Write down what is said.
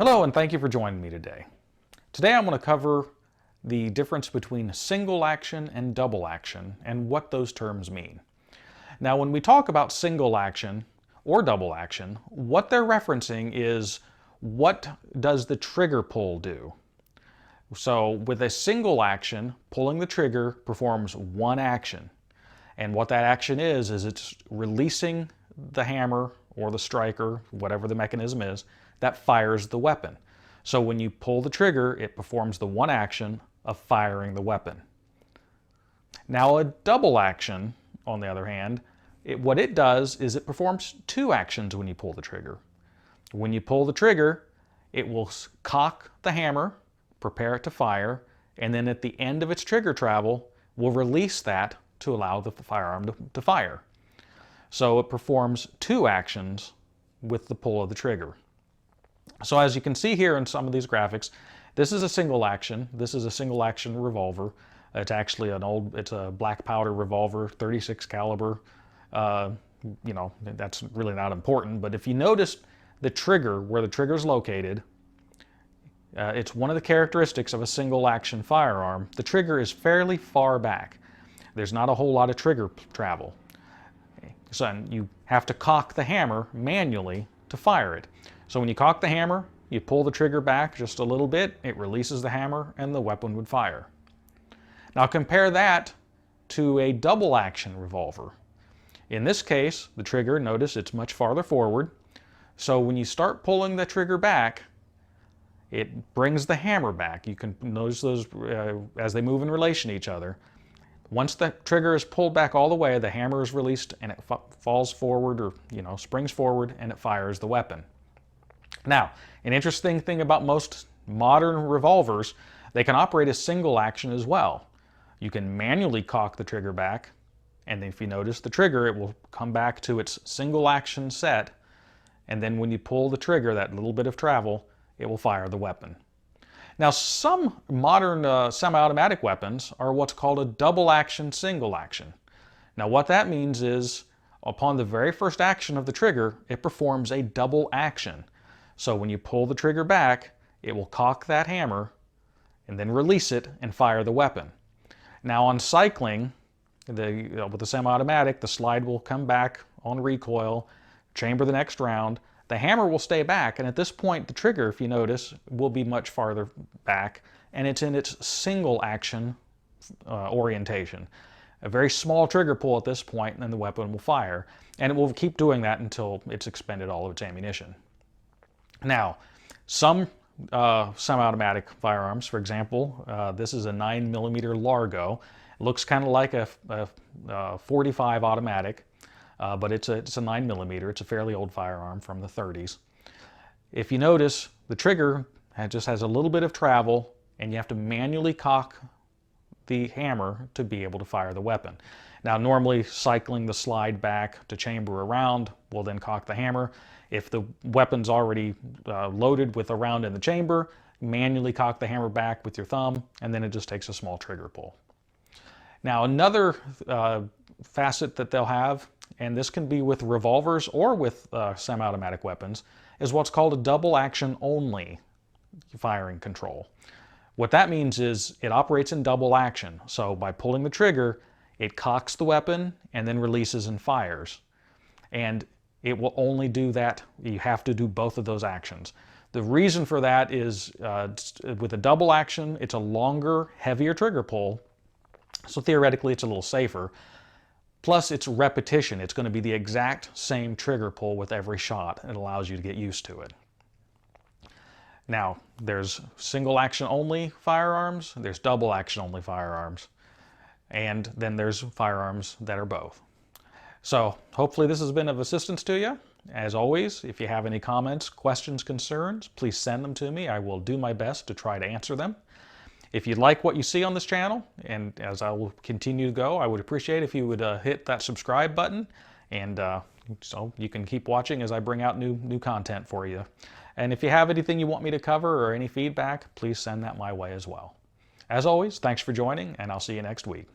Hello and thank you for joining me today. Today I'm going to cover the difference between single action and double action and what those terms mean. Now when we talk about single action or double action, what they're referencing is what does the trigger pull do. So with a single action, pulling the trigger performs one action. And what that action is it's releasing the hammer or the striker, whatever the mechanism is, that fires the weapon. So when you pull the trigger, it performs the one action of firing the weapon. Now a double action, on the other hand, what it does is it performs two actions when you pull the trigger. When you pull the trigger, it will cock the hammer, prepare it to fire, and then at the end of its trigger travel, will release that to allow the firearm to fire. So it performs two actions with the pull of the trigger. So as you can see here in some of these graphics, this is a single action. This is a single action revolver. It's actually it's a black powder revolver, 36 caliber. That's really not important, but if you notice the trigger, where the trigger is located, it's one of the characteristics of a single action firearm. The trigger is fairly far back. There's not a whole lot of trigger travel. So you have to cock the hammer manually to fire it. So when you cock the hammer, you pull the trigger back just a little bit, it releases the hammer, and the weapon would fire. Now compare that to a double action revolver. In this case, the trigger, notice it's much farther forward. So when you start pulling the trigger back, it brings the hammer back. You can notice those as they move in relation to each other. Once the trigger is pulled back all the way, the hammer is released and it falls forward or springs forward and it fires the weapon. Now, an interesting thing about most modern revolvers, they can operate as single action as well. You can manually cock the trigger back, and if you notice the trigger, it will come back to its single action set, and then when you pull the trigger, that little bit of travel, it will fire the weapon. Now, some modern semi-automatic weapons are what's called a double action, single action. Now, what that means is, upon the very first action of the trigger, it performs a double action. So when you pull the trigger back, it will cock that hammer and then release it and fire the weapon. Now on cycling, with the semi-automatic, the slide will come back on recoil, chamber the next round, the hammer will stay back, and at this point the trigger, if you notice, will be much farther back, and it's in its single action orientation. A very small trigger pull at this point, and then the weapon will fire, and it will keep doing that until it's expended all of its ammunition. Now, some semi-automatic firearms, for example, this is a 9mm Largo. It looks kind of like a 45 automatic, but it's a 9mm. It's a fairly old firearm from the 30s. If you notice, the trigger just has a little bit of travel, and you have to manually cock the hammer to be able to fire the weapon. Now, normally cycling the slide back to chamber a round will then cock the hammer. If the weapon's already loaded with a round in the chamber, manually cock the hammer back with your thumb, and then it just takes a small trigger pull. Now, another facet that they'll have, and this can be with revolvers or with semi-automatic weapons, is what's called a double action only firing control. What that means is it operates in double action. So by pulling the trigger, it cocks the weapon and then releases and fires. And it will only do that. You have to do both of those actions. The reason for that is with a double action, it's a longer, heavier trigger pull. So theoretically, it's a little safer. Plus, it's repetition. It's going to be the exact same trigger pull with every shot. It allows you to get used to it. Now, there's single action only firearms, there's double action only firearms, and then there's firearms that are both. So hopefully this has been of assistance to you. As always, if you have any comments, questions, concerns, please send them to me. I will do my best to try to answer them. If you like what you see on this channel, and as I will continue to go, I would appreciate if you would hit that subscribe button, and so you can keep watching as I bring out new content for you. And if you have anything you want me to cover or any feedback, please send that my way as well. As always, thanks for joining, and I'll see you next week.